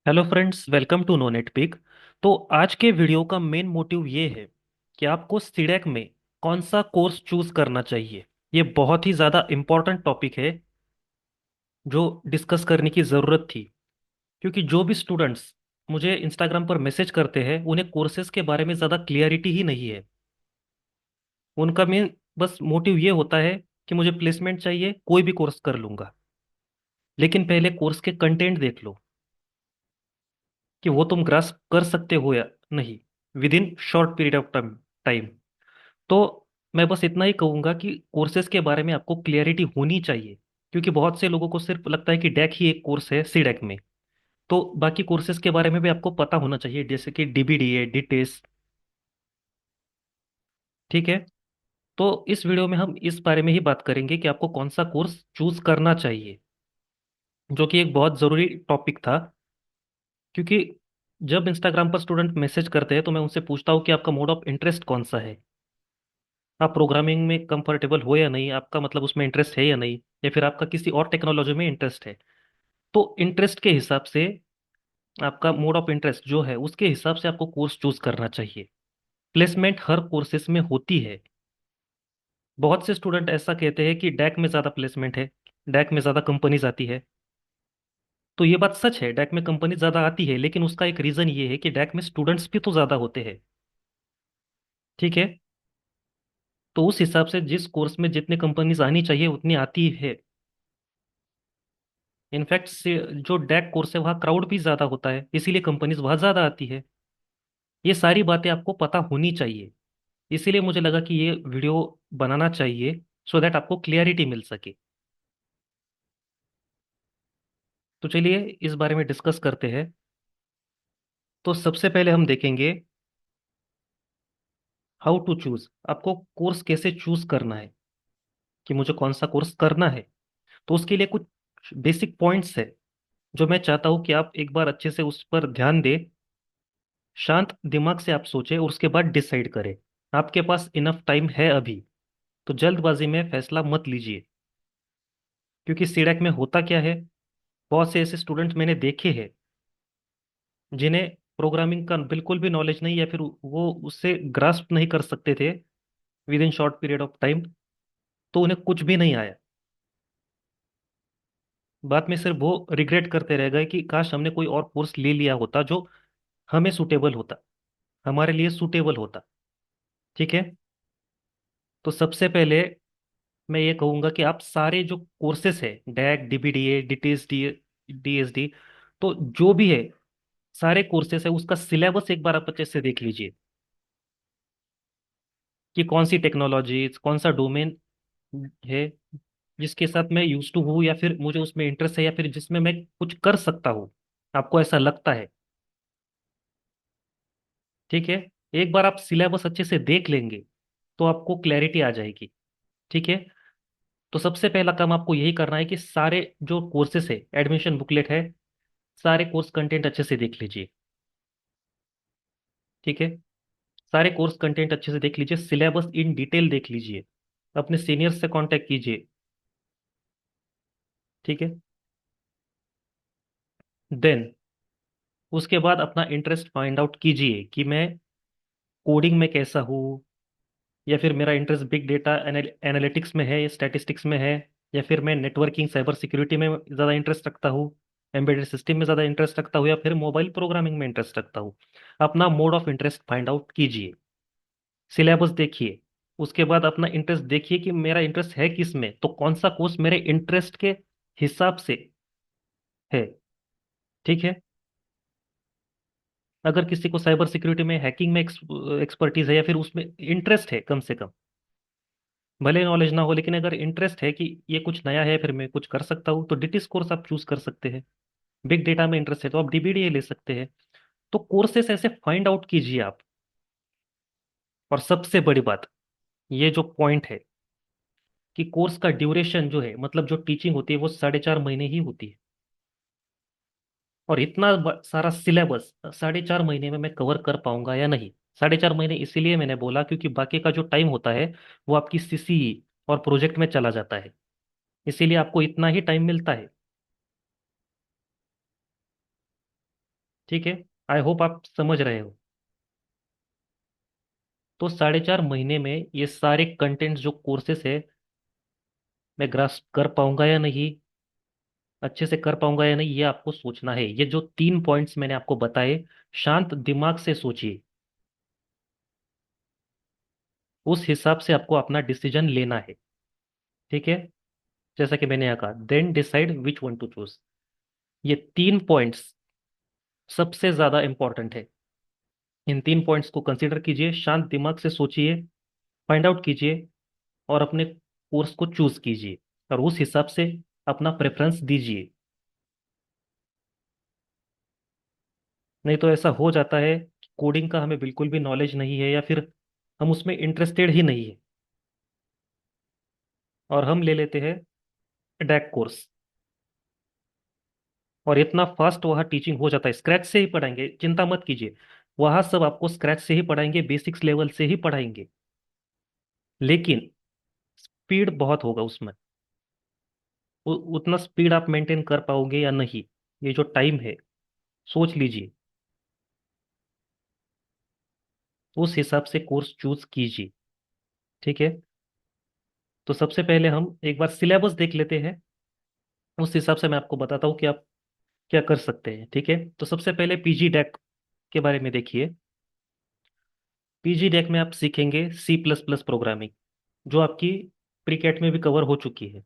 Hello friends, welcome to no net pick. तो आज के वीडियो का मेन मोटिव ये है कि आपको सीडेक में कौन सा कोर्स चूज करना चाहिए। ये बहुत ही ज़्यादा इम्पोर्टेंट टॉपिक है जो डिस्कस करने की ज़रूरत थी, क्योंकि जो भी स्टूडेंट्स मुझे इंस्टाग्राम पर मैसेज करते हैं उन्हें कोर्सेज के बारे में ज़्यादा क्लियरिटी ही नहीं है। उनका मेन बस मोटिव ये होता है कि मुझे प्लेसमेंट चाहिए, कोई भी कोर्स कर लूंगा। लेकिन पहले कोर्स के कंटेंट देख लो कि वो तुम ग्रास्प कर सकते हो या नहीं with in short period of time. तो मैं बस इतना ही कहूंगा कि कोर्सेज के बारे में आपको क्लियरिटी होनी चाहिए, क्योंकि बहुत से लोगों को सिर्फ लगता है कि डैक ही एक कोर्स है सी डैक में। तो बाकी कोर्सेज के बारे में भी आपको पता होना चाहिए, जैसे कि डीबीडीए, डीटेस। ठीक है। तो इस वीडियो में हम इस बारे में ही बात करेंगे कि आपको कौन सा कोर्स चूज करना चाहिए, जो कि एक बहुत ज़रूरी टॉपिक था। क्योंकि जब इंस्टाग्राम पर स्टूडेंट मैसेज करते हैं तो मैं उनसे पूछता हूँ कि आपका मोड ऑफ इंटरेस्ट कौन सा है। आप प्रोग्रामिंग में कंफर्टेबल हो या नहीं, आपका मतलब उसमें इंटरेस्ट है या नहीं, या फिर आपका किसी और टेक्नोलॉजी में इंटरेस्ट है। तो इंटरेस्ट के हिसाब से, आपका मोड ऑफ इंटरेस्ट जो है उसके हिसाब से आपको कोर्स चूज करना चाहिए। प्लेसमेंट हर कोर्सेज में होती है। बहुत से स्टूडेंट ऐसा कहते हैं कि डैक में ज़्यादा प्लेसमेंट है, डैक में ज़्यादा कंपनीज आती है। तो ये बात सच है, डैक में कंपनी ज़्यादा आती है, लेकिन उसका एक रीज़न ये है कि डैक में स्टूडेंट्स भी तो ज़्यादा होते हैं। ठीक है। तो उस हिसाब से जिस कोर्स में जितने कंपनीज आनी चाहिए उतनी आती है। इनफैक्ट जो डैक कोर्स है वहाँ क्राउड भी ज़्यादा होता है, इसीलिए कंपनीज वहाँ ज़्यादा आती है। ये सारी बातें आपको पता होनी चाहिए। इसीलिए मुझे लगा कि ये वीडियो बनाना चाहिए, सो दैट आपको क्लियरिटी मिल सके। तो चलिए इस बारे में डिस्कस करते हैं। तो सबसे पहले हम देखेंगे हाउ टू चूज, आपको कोर्स कैसे चूज करना है, कि मुझे कौन सा कोर्स करना है। तो उसके लिए कुछ बेसिक पॉइंट्स है जो मैं चाहता हूँ कि आप एक बार अच्छे से उस पर ध्यान दें। शांत दिमाग से आप सोचें और उसके बाद डिसाइड करें। आपके पास इनफ टाइम है अभी, तो जल्दबाजी में फैसला मत लीजिए। क्योंकि सीडैक में होता क्या है, बहुत से ऐसे स्टूडेंट मैंने देखे हैं जिन्हें प्रोग्रामिंग का बिल्कुल भी नॉलेज नहीं, या फिर वो उससे ग्रास्प नहीं कर सकते थे with in short period of time. तो उन्हें कुछ भी नहीं आया। बाद में सिर्फ वो रिग्रेट करते रह गए कि काश हमने कोई और कोर्स ले लिया होता जो हमें सूटेबल होता, हमारे लिए सूटेबल होता। ठीक है। तो सबसे पहले मैं ये कहूंगा कि आप सारे जो कोर्सेस है, डैक, डीबीडीए, डीटीएसडी, डीएसडी, तो जो भी है सारे कोर्सेस है उसका सिलेबस एक बार आप अच्छे से देख लीजिए कि कौन सी टेक्नोलॉजी, कौन सा डोमेन है जिसके साथ मैं यूज टू हूँ, या फिर मुझे उसमें इंटरेस्ट है, या फिर जिसमें मैं कुछ कर सकता हूँ, आपको ऐसा लगता है। ठीक है। एक बार आप सिलेबस अच्छे से देख लेंगे तो आपको क्लैरिटी आ जाएगी। ठीक है। तो सबसे पहला काम आपको यही करना है कि सारे जो कोर्सेस है, एडमिशन बुकलेट है, सारे कोर्स कंटेंट अच्छे से देख लीजिए। ठीक है। सारे कोर्स कंटेंट अच्छे से देख लीजिए, सिलेबस इन डिटेल देख लीजिए, अपने सीनियर से कांटेक्ट कीजिए। ठीक है। देन उसके बाद अपना इंटरेस्ट फाइंड आउट कीजिए कि मैं कोडिंग में कैसा हूँ, या फिर मेरा इंटरेस्ट बिग डेटा एनालिटिक्स में है, स्टैटिस्टिक्स में है, या फिर मैं नेटवर्किंग साइबर सिक्योरिटी में ज़्यादा इंटरेस्ट रखता हूँ, एम्बेडेड सिस्टम में ज़्यादा इंटरेस्ट रखता हूँ, या फिर मोबाइल प्रोग्रामिंग में इंटरेस्ट रखता हूँ। अपना mode of interest find out कीजिए, सिलेबस देखिए, उसके बाद अपना इंटरेस्ट देखिए कि मेरा इंटरेस्ट है किस में, तो कौन सा कोर्स मेरे इंटरेस्ट के हिसाब से है। ठीक है। अगर किसी को साइबर सिक्योरिटी में, हैकिंग में एक्सपर्टीज है, या फिर उसमें इंटरेस्ट है कम से कम, भले नॉलेज ना हो लेकिन अगर इंटरेस्ट है कि ये कुछ नया है, फिर मैं कुछ कर सकता हूँ, तो डिटिस कोर्स आप चूज कर सकते हैं। बिग डेटा में इंटरेस्ट है तो आप डीबीडीए ले सकते हैं। तो कोर्सेस ऐसे फाइंड आउट कीजिए आप। और सबसे बड़ी बात, ये जो पॉइंट है कि कोर्स का ड्यूरेशन जो है, मतलब जो टीचिंग होती है वो 4.5 महीने ही होती है। और इतना सारा सिलेबस 4.5 महीने में मैं कवर कर पाऊंगा या नहीं। 4.5 महीने इसीलिए मैंने बोला क्योंकि बाकी का जो टाइम होता है वो आपकी सीसी और प्रोजेक्ट में चला जाता है, इसीलिए आपको इतना ही टाइम मिलता है। ठीक है, आई होप आप समझ रहे हो। तो 4.5 महीने में ये सारे कंटेंट जो कोर्सेस है, मैं ग्रास्प कर पाऊंगा या नहीं, अच्छे से कर पाऊंगा या नहीं, ये आपको सोचना है। ये जो 3 पॉइंट्स मैंने आपको बताए, शांत दिमाग से सोचिए, उस हिसाब से आपको अपना डिसीजन लेना है। ठीक है, जैसा कि मैंने यहाँ कहा, then decide which one to choose. ये 3 पॉइंट्स सबसे ज्यादा इंपॉर्टेंट है। इन 3 पॉइंट्स को कंसीडर कीजिए, शांत दिमाग से सोचिए, फाइंड आउट कीजिए, और अपने कोर्स को चूज कीजिए, और उस हिसाब से अपना प्रेफरेंस दीजिए। नहीं तो ऐसा हो जाता है कि कोडिंग का हमें बिल्कुल भी नॉलेज नहीं है, या फिर हम उसमें इंटरेस्टेड ही नहीं है, और हम ले लेते हैं डैक कोर्स, और इतना फास्ट वहाँ टीचिंग हो जाता है, स्क्रैच से ही पढ़ाएंगे, चिंता मत कीजिए। वहाँ सब आपको स्क्रैच से ही पढ़ाएंगे, बेसिक्स लेवल से ही पढ़ाएंगे, लेकिन स्पीड बहुत होगा उसमें। उतना स्पीड आप मेंटेन कर पाओगे या नहीं, ये जो टाइम है, सोच लीजिए, उस हिसाब से कोर्स चूज कीजिए। ठीक है, तो सबसे पहले हम एक बार सिलेबस देख लेते हैं, उस हिसाब से मैं आपको बताता हूँ कि आप क्या कर सकते हैं। ठीक है, तो सबसे पहले पीजी डेक के बारे में देखिए। पीजी डेक में आप सीखेंगे C++ प्रोग्रामिंग, जो आपकी प्रीकेट में भी कवर हो चुकी है।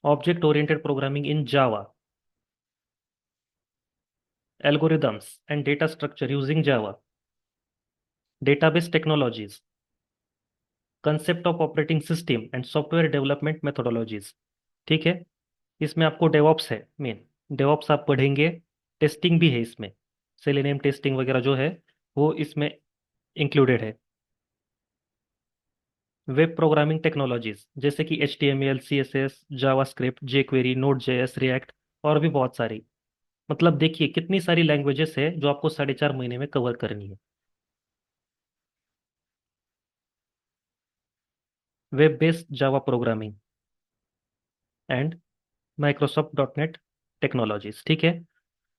Object oriented programming in Java, algorithms and data structure using Java, database technologies, concept of operating system and software development methodologies. ठीक है, इसमें आपको डेवॉप्स है मेन, डेवॉप्स आप पढ़ेंगे। टेस्टिंग भी है इसमें, सेलेनियम टेस्टिंग वगैरह जो है वो इसमें इंक्लूडेड है। वेब प्रोग्रामिंग टेक्नोलॉजीज जैसे कि HTML, CSS, JavaScript, jQuery, node JS, react, और भी बहुत सारी। मतलब देखिए कितनी सारी लैंग्वेजेस है जो आपको 4.5 महीने में कवर करनी है। Web based Java programming and Microsoft .NET technologies. ठीक है,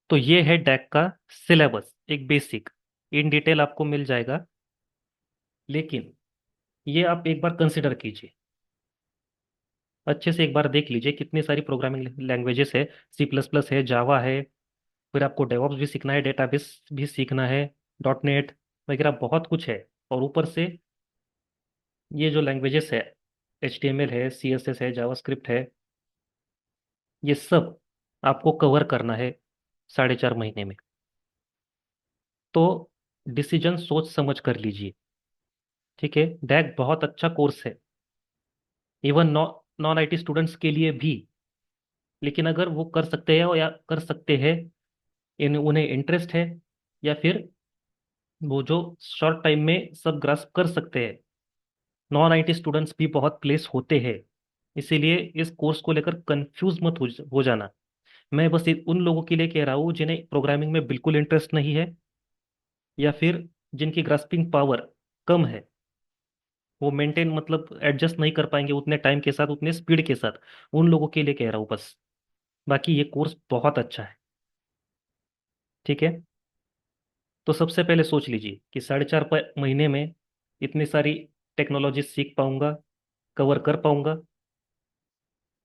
तो ये है डैक का सिलेबस, एक बेसिक, इन डिटेल आपको मिल जाएगा, लेकिन ये आप एक बार कंसिडर कीजिए, अच्छे से एक बार देख लीजिए कितनी सारी प्रोग्रामिंग लैंग्वेजेस है। C++ है, जावा है, फिर आपको डेवॉप्स भी सीखना है, डेटाबेस भी सीखना है, .NET वगैरह बहुत कुछ है। और ऊपर से ये जो लैंग्वेजेस है, HTML है, CSS है, जावास्क्रिप्ट है, ये सब आपको कवर करना है 4.5 महीने में। तो डिसीजन सोच समझ कर लीजिए। ठीक है, डैक बहुत अच्छा कोर्स है, इवन नॉन IT स्टूडेंट्स के लिए भी। लेकिन अगर वो कर सकते हैं या कर सकते हैं, इन उन्हें इंटरेस्ट है, या फिर वो जो शॉर्ट टाइम में सब ग्रास्प कर सकते हैं, नॉन IT स्टूडेंट्स भी बहुत प्लेस होते हैं। इसीलिए इस कोर्स को लेकर कंफ्यूज मत हो जाना। मैं बस उन लोगों के लिए कह रहा हूँ जिन्हें प्रोग्रामिंग में बिल्कुल इंटरेस्ट नहीं है, या फिर जिनकी ग्रास्पिंग पावर कम है, वो मेंटेन मतलब एडजस्ट नहीं कर पाएंगे उतने टाइम के साथ, उतने स्पीड के साथ, उन लोगों के लिए कह रहा हूँ बस। बाकी ये कोर्स बहुत अच्छा है। ठीक है, तो सबसे पहले सोच लीजिए कि 4.5 महीने में इतनी सारी टेक्नोलॉजी सीख पाऊंगा, कवर कर पाऊंगा।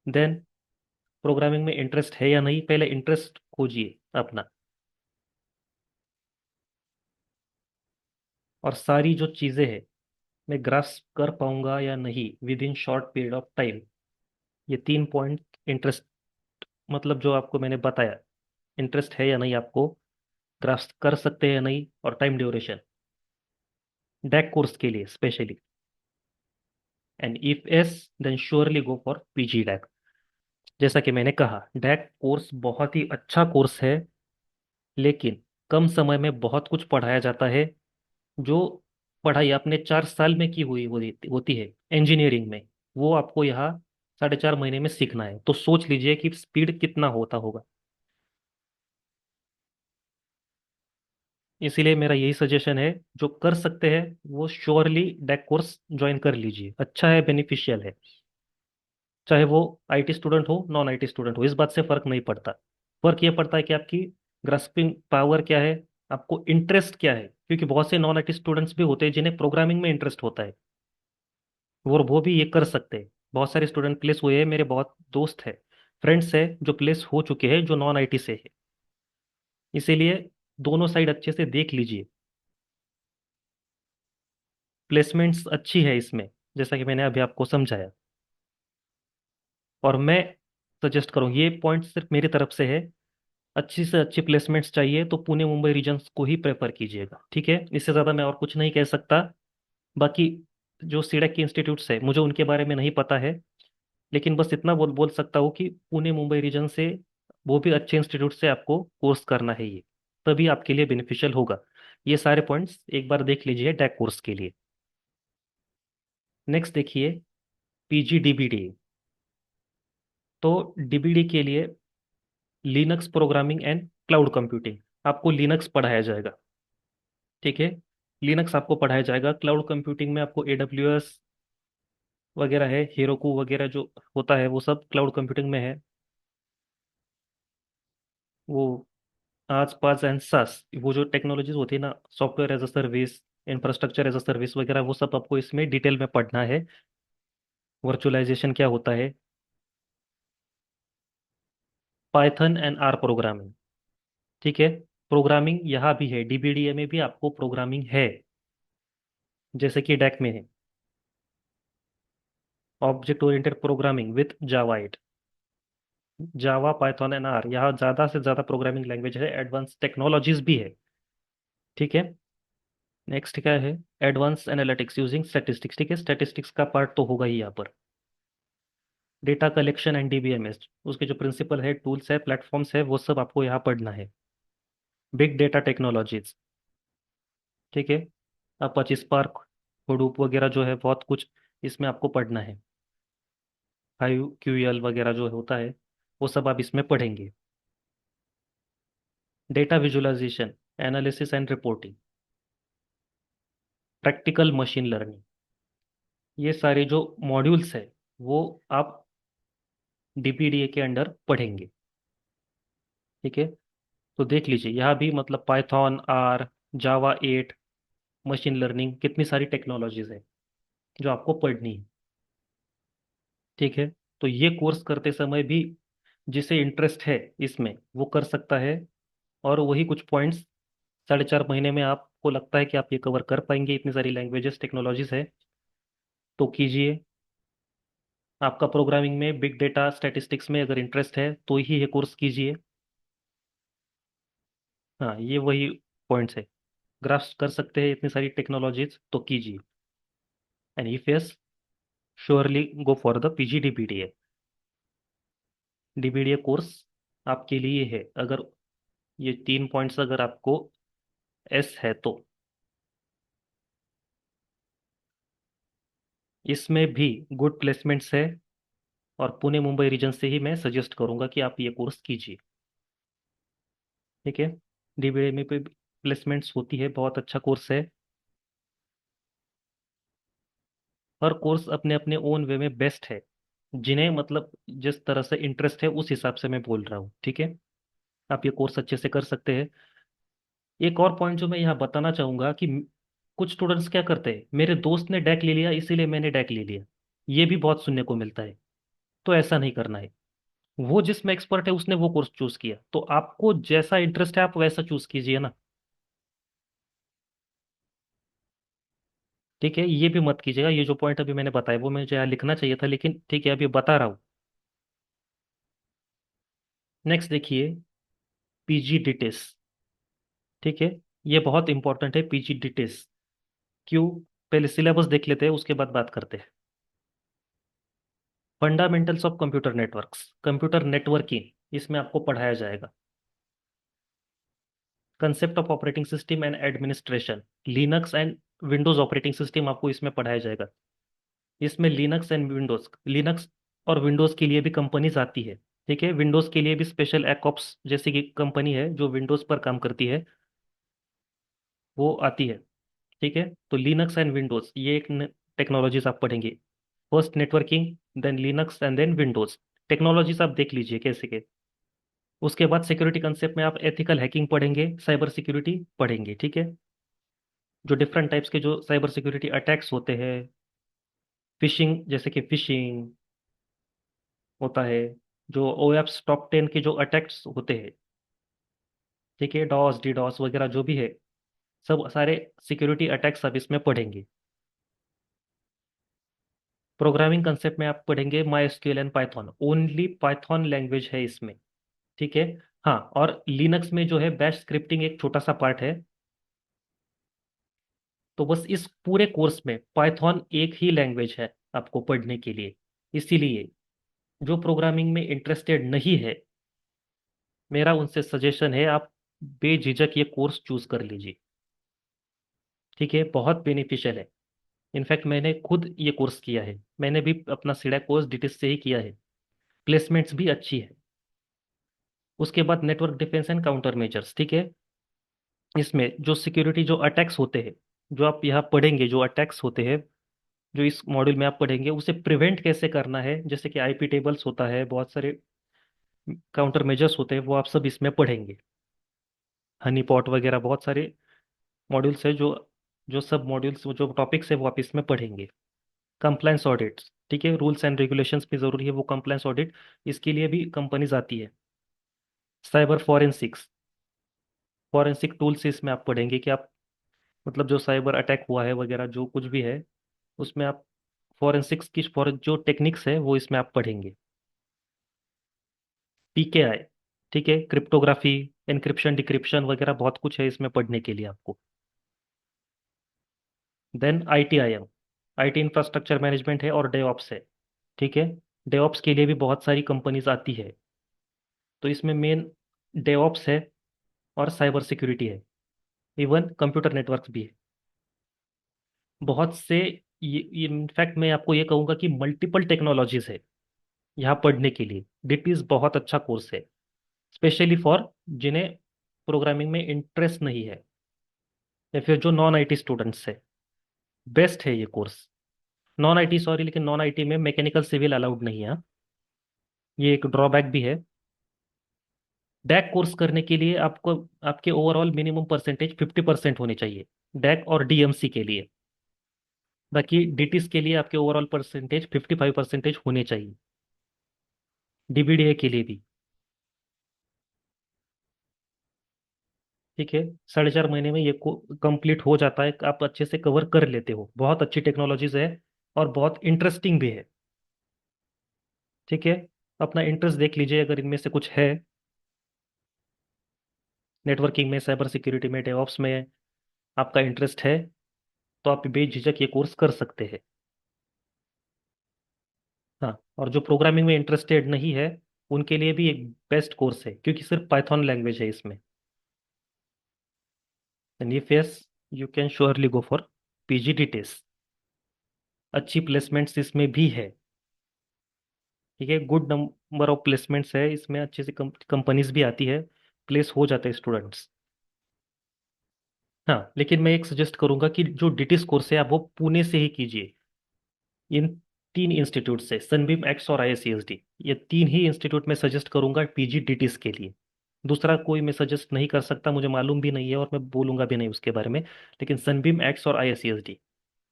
देन प्रोग्रामिंग में इंटरेस्ट है या नहीं, पहले इंटरेस्ट खोजिए अपना, और सारी जो चीज़ें हैं मैं ग्रास्प कर पाऊंगा या नहीं with in short period of time. ये 3 पॉइंट, इंटरेस्ट मतलब जो आपको मैंने बताया, इंटरेस्ट है या नहीं आपको, ग्रास्प कर सकते हैं या नहीं, और टाइम ड्यूरेशन, डैक कोर्स के लिए स्पेशली। And if yes, then surely go for PG DAC. जैसा कि मैंने कहा, डैक कोर्स बहुत ही अच्छा कोर्स है, लेकिन कम समय में बहुत कुछ पढ़ाया जाता है। जो पढ़ाई आपने 4 साल में की हुई होती है इंजीनियरिंग में, वो आपको यहाँ 4.5 महीने में सीखना है। तो सोच लीजिए कि स्पीड कितना होता होगा। इसीलिए मेरा यही सजेशन है, जो कर सकते हैं वो श्योरली डैक कोर्स ज्वाइन कर लीजिए, अच्छा है, बेनिफिशियल है। चाहे वो IT स्टूडेंट हो, नॉन IT स्टूडेंट हो, इस बात से फर्क नहीं पड़ता। फर्क ये पड़ता है कि आपकी ग्रास्पिंग पावर क्या है, आपको इंटरेस्ट क्या है, क्योंकि बहुत से नॉन आईटी स्टूडेंट्स भी होते हैं जिन्हें प्रोग्रामिंग में इंटरेस्ट होता है, वो भी ये कर सकते हैं। बहुत सारे स्टूडेंट प्लेस हुए हैं, मेरे बहुत दोस्त हैं, फ्रेंड्स हैं जो प्लेस हो चुके हैं जो नॉन आईटी से है। इसीलिए दोनों साइड अच्छे से देख लीजिए। प्लेसमेंट्स अच्छी है इसमें, जैसा कि मैंने अभी आपको समझाया। और मैं सजेस्ट करूँ, ये पॉइंट सिर्फ मेरी तरफ से है, अच्छी से अच्छी प्लेसमेंट्स चाहिए तो पुणे मुंबई रीजन्स को ही प्रेफर कीजिएगा, ठीक है। इससे ज़्यादा मैं और कुछ नहीं कह सकता। बाकी जो सीडेक के इंस्टीट्यूट्स है मुझे उनके बारे में नहीं पता है, लेकिन बस इतना बोल बोल सकता हूँ कि पुणे मुंबई रीजन से, वो भी अच्छे इंस्टीट्यूट से आपको कोर्स करना है ये, तभी आपके लिए बेनिफिशियल होगा। ये सारे पॉइंट्स एक बार देख लीजिए टैग कोर्स के लिए। नेक्स्ट देखिए, पीजी डीबीडी। तो डीबीडी के लिए Linux programming and cloud computing, आपको लिनक्स पढ़ाया जाएगा, ठीक है। लिनक्स आपको पढ़ाया जाएगा, क्लाउड कंप्यूटिंग में आपको एडब्ल्यूएस वगैरह है, हेरोकू वगैरह जो होता है वो सब क्लाउड कंप्यूटिंग में है। वो आज पास एंड सास, वो जो टेक्नोलॉजीज होती है ना, software as a service, infrastructure as a service वगैरह, वो सब आपको इसमें डिटेल में पढ़ना है। वर्चुअलाइजेशन क्या होता है, पाइथन एंड आर प्रोग्रामिंग, ठीक है। प्रोग्रामिंग यहाँ भी है, डीबीडीए में भी आपको प्रोग्रामिंग है, जैसे कि डैक में है, object oriented programming with Java 8। Java Python and R, यहाँ ज़्यादा से ज़्यादा प्रोग्रामिंग लैंग्वेज है, एडवांस टेक्नोलॉजीज भी है, ठीक है। नेक्स्ट क्या है, एडवांस एनालिटिक्स यूजिंग स्टैटिस्टिक्स, ठीक है। स्टैटिस्टिक्स का पार्ट तो होगा ही यहाँ पर। डेटा कलेक्शन एंड डीबीएमएस, उसके जो प्रिंसिपल है, टूल्स है, प्लेटफॉर्म्स है, वो सब आपको यहाँ पढ़ना है। बिग डेटा टेक्नोलॉजीज, ठीक है। अपाची स्पार्क, हडूप वगैरह जो है, बहुत कुछ इसमें आपको पढ़ना है। हाई क्यूएल वगैरह जो होता है, वो सब आप इसमें पढ़ेंगे। Data visualisation, analysis and reporting, practical machine learning, ये सारे जो मॉड्यूल्स है वो आप डीपीडीए के अंडर पढ़ेंगे, ठीक है। तो देख लीजिए यहाँ भी मतलब Python, R, Java 8, machine learning, कितनी सारी टेक्नोलॉजीज है जो आपको पढ़नी है, ठीक है। तो ये कोर्स करते समय भी जिसे इंटरेस्ट है इसमें वो कर सकता है। और वही कुछ पॉइंट्स 4.5 महीने में आपको लगता है कि आप ये कवर कर पाएंगे, इतनी सारी लैंग्वेजेस टेक्नोलॉजीज है, तो कीजिए। आपका प्रोग्रामिंग में, बिग डेटा स्टैटिस्टिक्स में अगर इंटरेस्ट है तो ही ये कोर्स कीजिए। हाँ, ये वही पॉइंट्स है, ग्रास्प कर सकते हैं इतनी सारी टेक्नोलॉजीज तो कीजिए। And if yes, surely go for the PG DBDA. DBDA course आपके लिए है, अगर ये 3 पॉइंट्स अगर आपको एस है तो। इसमें भी गुड प्लेसमेंट्स है, और पुणे मुंबई रीजन से ही मैं सजेस्ट करूंगा कि आप ये कोर्स कीजिए, ठीक है। डीबीडीए में भी प्लेसमेंट्स होती है, बहुत अच्छा कोर्स है। हर कोर्स अपने अपने ओन वे में बेस्ट है, जिन्हें मतलब जिस तरह से इंटरेस्ट है उस हिसाब से मैं बोल रहा हूँ, ठीक है। आप ये कोर्स अच्छे से कर सकते हैं। एक और पॉइंट जो मैं यहाँ बताना चाहूंगा कि कुछ स्टूडेंट्स क्या करते हैं, मेरे दोस्त ने डैक ले लिया इसीलिए मैंने डैक ले लिया, ये भी बहुत सुनने को मिलता है। तो ऐसा नहीं करना है, वो जिसमें एक्सपर्ट है उसने वो कोर्स चूज किया, तो आपको जैसा इंटरेस्ट है आप वैसा चूज कीजिए ना, ठीक है। ये भी मत कीजिएगा, ये जो पॉइंट अभी मैंने बताया वो मुझे यहाँ लिखना चाहिए था, लेकिन ठीक है अभी बता रहा हूँ। नेक्स्ट देखिए, पीजी डिटेल्स, ठीक है। ये बहुत इंपॉर्टेंट है पीजी डिटेल्स। क्यों, पहले सिलेबस देख लेते हैं उसके बाद बात करते हैं। Fundamentals of computer networks, computer networking इसमें आपको पढ़ाया जाएगा। Concept of operating system and administration, Linux and Windows operating system आपको इसमें पढ़ाया जाएगा। इसमें लिनक्स एंड विंडोज, लिनक्स और विंडोज के लिए भी कंपनीज आती है, ठीक है। विंडोज के लिए भी स्पेशल एकॉप्स जैसी की कंपनी है जो विंडोज पर काम करती है, वो आती है, ठीक है। तो लिनक्स एंड विंडोज ये एक टेक्नोलॉजीज आप पढ़ेंगे। First networking, then Linux and then Windows. Technologies आप देख लीजिए कैसे के। उसके बाद सिक्योरिटी कंसेप्ट में आप एथिकल हैकिंग पढ़ेंगे, साइबर सिक्योरिटी पढ़ेंगे, ठीक है। जो डिफरेंट टाइप्स के जो साइबर सिक्योरिटी अटैक्स होते हैं, फिशिंग, जैसे कि फिशिंग होता है, जो ओएप्स टॉप 10 के जो अटैक्स होते हैं, ठीक है, डॉस डी डॉस वगैरह जो भी है, सब सारे सिक्योरिटी अटैक्स आप इसमें पढ़ेंगे। प्रोग्रामिंग कंसेप्ट में आप पढ़ेंगे my SQL and Python, only Python language है इसमें, ठीक है। हाँ, और लिनक्स में जो है बैश स्क्रिप्टिंग एक छोटा सा पार्ट है। तो बस इस पूरे कोर्स में पाइथन एक ही लैंग्वेज है आपको पढ़ने के लिए। इसीलिए जो प्रोग्रामिंग में इंटरेस्टेड नहीं है, मेरा उनसे सजेशन है, आप बेझिझक ये कोर्स चूज कर लीजिए, ठीक है। बहुत बेनिफिशियल है। इनफैक्ट मैंने खुद ये कोर्स किया है, मैंने भी अपना सीडा कोर्स डिटेल से ही किया है। प्लेसमेंट्स भी अच्छी है। उसके बाद network defence and counter measures, ठीक है। इसमें जो सिक्योरिटी जो अटैक्स होते हैं, जो आप यहाँ पढ़ेंगे, जो अटैक्स होते हैं, जो इस मॉड्यूल में आप पढ़ेंगे, उसे प्रिवेंट कैसे करना है, जैसे कि आईपी टेबल्स होता है, बहुत सारे काउंटर मेजर्स होते हैं, वो आप सब इसमें पढ़ेंगे। हनी पॉट वगैरह बहुत सारे मॉड्यूल्स है, जो जो सब मॉड्यूल्स जो टॉपिक्स है वो आप इसमें पढ़ेंगे। कंप्लायंस ऑडिट्स, ठीक है, रूल्स एंड रेगुलेशंस भी जरूरी है, वो कंप्लायंस ऑडिट, इसके लिए भी कंपनीज आती है। साइबर फॉरेंसिक्स, फॉरेंसिक टूल्स इसमें आप पढ़ेंगे कि आप, मतलब जो साइबर अटैक हुआ है वगैरह जो कुछ भी है, उसमें आप फॉरेंसिक्स की जो टेक्निक्स है वो इसमें आप पढ़ेंगे। पीकेआई, ठीक है, क्रिप्टोग्राफी, एनक्रिप्शन डिक्रिप्शन वगैरह बहुत कुछ है इसमें पढ़ने के लिए आपको। देन आईटीआईएम, आईटी इंफ्रास्ट्रक्चर मैनेजमेंट है, और डेवऑप्स है, ठीक है। डेवऑप्स के लिए भी बहुत सारी कंपनीज आती है। तो इसमें मेन डेवऑप्स है और साइबर सिक्योरिटी है, इवन कंप्यूटर नेटवर्क भी है। बहुत से, ये इनफैक्ट मैं आपको ये कहूंगा कि मल्टीपल टेक्नोलॉजीज है यहाँ पढ़ने के लिए। डिट बहुत अच्छा कोर्स है, स्पेशली फॉर जिन्हें प्रोग्रामिंग में इंटरेस्ट नहीं है, या फिर जो नॉन आईटी स्टूडेंट्स है, बेस्ट है ये कोर्स। नॉन आईटी, सॉरी, लेकिन नॉन आईटी में मैकेनिकल सिविल अलाउड नहीं है, हाँ। ये एक ड्रॉबैक भी है। डैक कोर्स करने के लिए आपको, आपके ओवरऑल मिनिमम परसेंटेज 50% होनी चाहिए, डैक और डीएमसी के लिए। बाकी डीटीज के लिए आपके ओवरऑल परसेंटेज 55% होने चाहिए, डीबीडीए के लिए भी, ठीक है। 4.5 महीने में ये कंप्लीट हो जाता है, आप अच्छे से कवर कर लेते हो, बहुत अच्छी टेक्नोलॉजीज है और बहुत इंटरेस्टिंग भी है, ठीक है। अपना इंटरेस्ट देख लीजिए, अगर इनमें से कुछ है, नेटवर्किंग में, साइबर सिक्योरिटी में, डेवऑप्स में आपका इंटरेस्ट है, तो आप बेझिझक ये कोर्स कर सकते हैं। हाँ, और जो प्रोग्रामिंग में इंटरेस्टेड नहीं है, उनके लिए भी एक बेस्ट कोर्स है, क्योंकि सिर्फ पाइथन लैंग्वेज है इसमें। And if yes, you can surely go for PGDTS. अच्छी प्लेसमेंट्स इसमें भी है, ठीक है, गुड नंबर ऑफ प्लेसमेंट्स है इसमें, अच्छे से कंपनीज भी आती है, प्लेस हो जाते हैं स्टूडेंट्स। हाँ, लेकिन मैं एक सजेस्ट करूंगा कि जो डिटिस कोर्स है आप वो पुणे से ही कीजिए। इन तीन इंस्टीट्यूट से, सनबीम, एक्स और आईएससीएसडी, ये तीन ही इंस्टीट्यूट में सजेस्ट करूंगा पीजीडीटीस के लिए। दूसरा कोई मैं सजेस्ट नहीं कर सकता, मुझे मालूम भी नहीं है और मैं बोलूंगा भी नहीं उसके बारे में। लेकिन सनबीम, एक्स और आईएससीएसडी,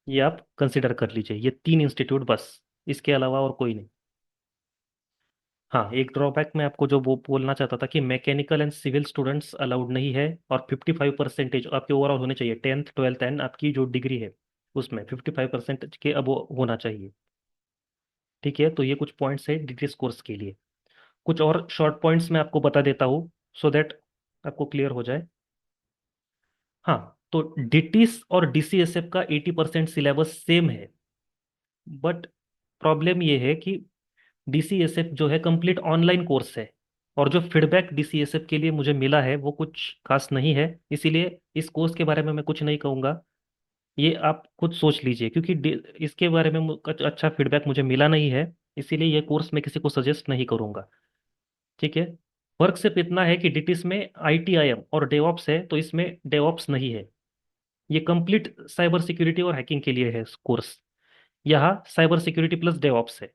ये आप कंसिडर कर लीजिए, ये तीन इंस्टीट्यूट बस, इसके अलावा और कोई नहीं। हाँ, एक ड्रॉबैक मैं आपको जो वो बोलना चाहता था कि mechanical and civil students allowed नहीं है, और 55% आपके ओवरऑल होने चाहिए, 10th 12th एंड आपकी जो डिग्री है उसमें 55% के अब होना चाहिए, ठीक है। तो ये कुछ पॉइंट्स है डिटेल्स कोर्स के लिए। कुछ और शॉर्ट पॉइंट्स मैं आपको बता देता हूँ, सो दैट आपको क्लियर हो जाए। हाँ, तो डिटीस और डीसीएसएफ का 80% सिलेबस सेम है, बट प्रॉब्लम ये है कि डीसीएसएफ जो है कंप्लीट ऑनलाइन कोर्स है, और जो फीडबैक डीसीएसएफ के लिए मुझे मिला है वो कुछ खास नहीं है। इसीलिए इस कोर्स के बारे में मैं कुछ नहीं कहूँगा, ये आप खुद सोच लीजिए, क्योंकि इसके बारे में अच्छा फीडबैक मुझे मिला नहीं है, इसीलिए ये कोर्स मैं किसी को सजेस्ट नहीं करूँगा, ठीक है। फर्क सिर्फ इतना है कि डिटिस में आईटीआईएम और डेवऑप्स है, तो इसमें डेवऑप्स नहीं है। ये कंप्लीट साइबर सिक्योरिटी और हैकिंग के लिए है कोर्स। यहाँ साइबर सिक्योरिटी प्लस डेवऑप्स है,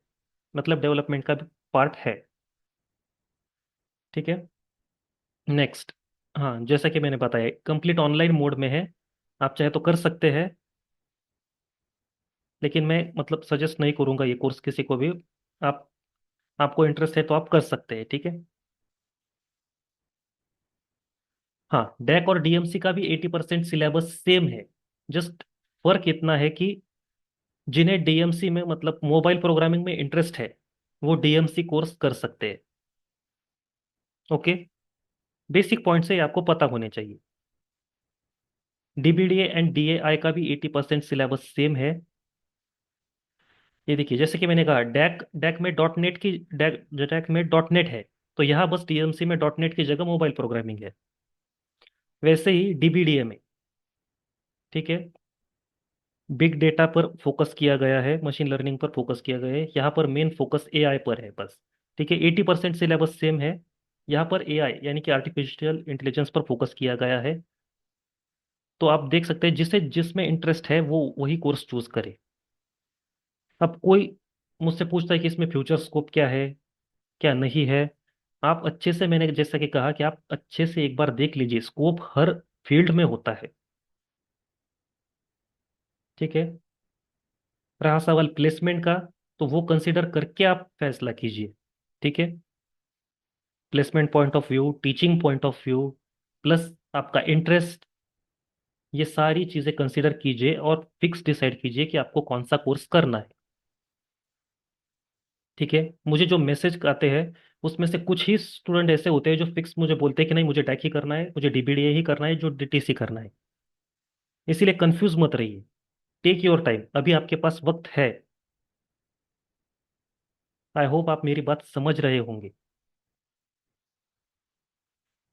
मतलब डेवलपमेंट का भी पार्ट है, ठीक है। नेक्स्ट, हाँ जैसा कि मैंने बताया कंप्लीट ऑनलाइन मोड में है। आप चाहे तो कर सकते हैं, लेकिन मैं मतलब सजेस्ट नहीं करूंगा ये कोर्स किसी को भी। आप, आपको इंटरेस्ट है तो आप कर सकते हैं, ठीक है। हाँ, डैक और डीएमसी का भी 80% सिलेबस सेम है। जस्ट फर्क इतना है कि जिन्हें डीएमसी में मतलब मोबाइल प्रोग्रामिंग में इंटरेस्ट है वो डीएमसी कोर्स कर सकते हैं। ओके, बेसिक पॉइंट से आपको पता होने चाहिए। डीबीडीए एंड डीएआई का भी 80% सिलेबस सेम है। ये देखिए, जैसे कि मैंने कहा डैक डैक में डॉट नेट की डैक में डॉट नेट है, तो यहाँ बस डीएमसी में डॉट नेट की जगह मोबाइल प्रोग्रामिंग है। वैसे ही डीबीडीए में, ठीक है, बिग डेटा पर फोकस किया गया है, मशीन लर्निंग पर फोकस किया गया है। यहाँ पर मेन फोकस एआई पर है बस। ठीक है, 80% सिलेबस सेम है। यहाँ पर एआई यानी कि आर्टिफिशियल इंटेलिजेंस पर फोकस किया गया है। तो आप देख सकते हैं जिसे जिसमें इंटरेस्ट है वो वही कोर्स चूज करे। अब कोई मुझसे पूछता है कि इसमें फ्यूचर स्कोप क्या है, क्या नहीं है। आप अच्छे से, मैंने जैसा कि कहा कि आप अच्छे से एक बार देख लीजिए, स्कोप हर फील्ड में होता है। ठीक है, रहा सवाल प्लेसमेंट का, तो वो कंसिडर करके आप फैसला कीजिए। ठीक है, placement point of view, teaching point of view, plus आपका इंटरेस्ट, ये सारी चीजें कंसिडर कीजिए और फिक्स डिसाइड कीजिए कि आपको कौन सा कोर्स करना है। ठीक है, मुझे जो मैसेज आते हैं उसमें से कुछ ही स्टूडेंट ऐसे होते हैं जो फिक्स मुझे बोलते हैं कि नहीं मुझे डैक ही करना है, मुझे डीबीडीए ही करना है, जो डीटीसी करना है। इसीलिए कंफ्यूज मत रहिए। टेक योर टाइम, अभी आपके पास वक्त है। आई होप आप मेरी बात समझ रहे होंगे।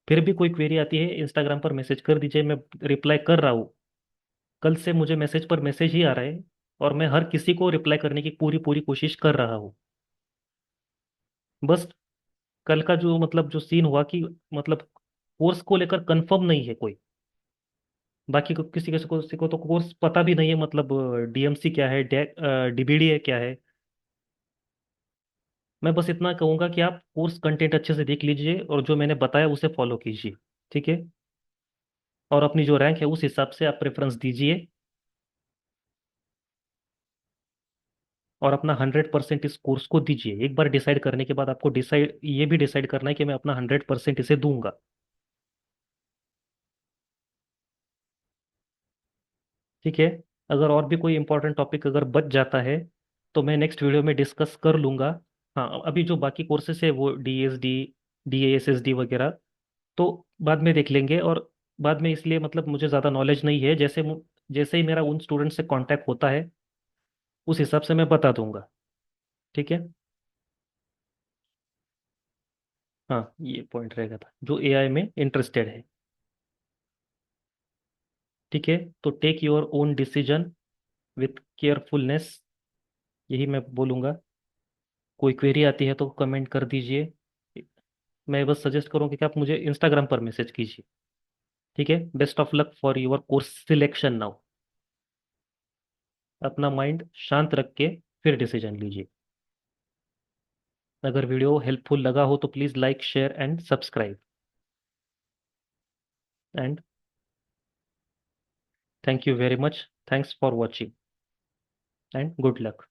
फिर भी कोई क्वेरी आती है इंस्टाग्राम पर मैसेज कर दीजिए, मैं रिप्लाई कर रहा हूँ। कल से मुझे मैसेज पर मैसेज ही आ रहा है, और मैं हर किसी को रिप्लाई करने की पूरी पूरी कोशिश कर रहा हूँ। बस कल का जो मतलब जो सीन हुआ कि मतलब कोर्स को लेकर कंफर्म नहीं है कोई। बाकी को किसी को तो कोर्स पता भी नहीं है, मतलब डीएमसी क्या है, डीबीडीए क्या है। मैं बस इतना कहूंगा कि आप कोर्स कंटेंट अच्छे से देख लीजिए और जो मैंने बताया उसे फॉलो कीजिए। ठीक है, और अपनी जो रैंक है उस हिसाब से आप प्रेफरेंस दीजिए, और अपना 100% इस कोर्स को दीजिए। एक बार डिसाइड करने के बाद आपको डिसाइड ये भी डिसाइड करना है कि मैं अपना 100% इसे दूंगा। ठीक है, अगर और भी कोई इंपॉर्टेंट टॉपिक अगर बच जाता है तो मैं नेक्स्ट वीडियो में डिस्कस कर लूंगा। हाँ, अभी जो बाकी कोर्सेस है वो डीएसडी, डीएएसएसडी वगैरह, तो बाद में देख लेंगे। और बाद में इसलिए मतलब मुझे ज़्यादा नॉलेज नहीं है, जैसे ही मेरा उन स्टूडेंट से कांटेक्ट होता है उस हिसाब से मैं बता दूंगा। ठीक है, हाँ ये पॉइंट रहेगा था जो एआई में इंटरेस्टेड है। ठीक है, तो take your own decision with carefulness, यही मैं बोलूँगा। कोई क्वेरी आती है तो कमेंट कर दीजिए। मैं बस सजेस्ट करूँगा कि आप मुझे इंस्टाग्राम पर मैसेज कीजिए। ठीक है, best of luck for your course selection now. अपना माइंड शांत रख के फिर डिसीजन लीजिए। अगर वीडियो हेल्पफुल लगा हो तो please like share and subscribe. And thank you very much, thanks for watching and good luck.